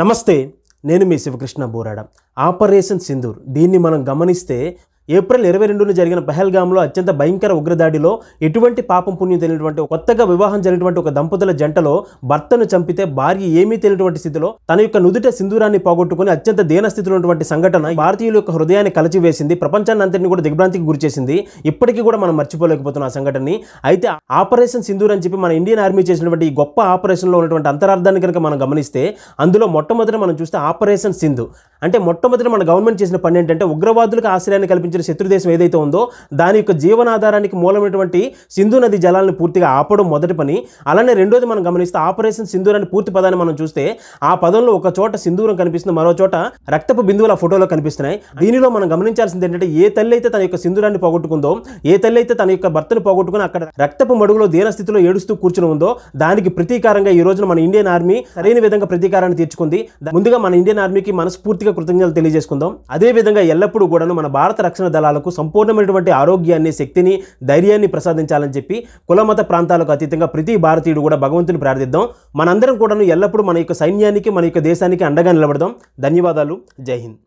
నమస్తే, నేను మీ శివకృష్ణ బోరాడ. ఆపరేషన్ సింధూర్ దీన్ని మనం గమనిస్తే ఏప్రిల్ 22న జరిగిన పహల్గామ్లో అత్యంత భయంకర ఉగ్రదాడిలో ఎటువంటి పాపం పుణ్యం తెలియనటువంటి కొత్తగా వివాహం జరిగినటువంటి ఒక దంపతుల జంటలో భర్తను చంపితే భార్య ఏమీ తెలియనటువంటి స్థితిలో తన యొక్క నుదుట సింధూరాన్ని పోగొట్టుకుని అత్యంత దీన స్థితిలో ఉన్నటువంటి సంఘటన భారతీయుల యొక్క హృదయాన్ని కలిచివేసింది, ప్రపంచాన్ని అంతటిని కూడా దిగ్భ్రాంతికి గురిచేసింది. ఇప్పటికీ కూడా మనం మర్చిపోలేకపోతున్నాం ఆ సంఘటనని. అయితే ఆపరేషన్ సింధూర్ అని చెప్పి మన ఇండియన్ ఆర్మీ చేసినటువంటి ఈ గొప్ప ఆపరేషన్లో ఉన్నటువంటి అంతరార్థాన్ని కనుక మనం గమనిస్తే అందులో మొట్టమొదట మనం చూస్తే ఆపరేషన్ సింధు అంటే మొట్టమొదటి మన గవర్నమెంట్ చేసిన పని ఏంటంటే ఉగ్రవాదులకు ఆశ్రయాన్ని కల్పించిన శత్రుదేశం ఏదైతే ఉందో దాని యొక్క జీవనాధారానికి మూలమైనటువంటి సింధు నది జలాలను పూర్తిగా ఆపడం మొదటి పని. అలానే రెండోది మనం గమనిస్తే ఆపరేషన్ సింధూర్ అని పూర్తి పదాన్ని మనం చూస్తే ఆ పదంలో ఒక చోట సింధూరం కనిపిస్తుంది, మరో చోట రక్తపు బిందువులు ఆ ఫోటోలో కనిపిస్తున్నాయి. దీనిలో మనం గమనించాల్సింది ఏంటంటే ఏ తల్లి అయితే తన యొక్క సింధూరాన్ని పోగొట్టుకుందో, ఏ తల్లి అయితే తన యొక్క భర్తను పోగొట్టుకుని అక్కడ రక్తపు మడుగులో దీన స్థితిలో ఏడుస్తూ కూర్చుని ఉందో దానికి ప్రతీకారంగా ఈ రోజున మన ఇండియన్ ఆర్మీ సరైన విధంగా ప్రతీకారాన్ని తీర్చుకుంది. ముందుగా మన ఇండియన్ ఆర్మీకి మనస్ఫూర్తిగా కృతజ్ఞతలు తెలియజేసుకుందాం. అదే విధంగా ఎల్లప్పుడూ కూడాను మన భారత రక్షణ దళాలకు సంపూర్ణమైనటువంటి ఆరోగ్యాన్ని, శక్తిని, ధైర్యాన్ని ప్రసాదించాలని చెప్పి కులమత ప్రాంతాలకు అతీతంగా ప్రతి భారతీయుడు కూడా భగవంతుని ప్రార్థిద్దాం. మనందరం కూడాను ఎల్లప్పుడూ మన యొక్క సైన్యానికి, మన యొక్క దేశానికి అండగా నిలబడదాం. ధన్యవాదాలు. జై హింద్.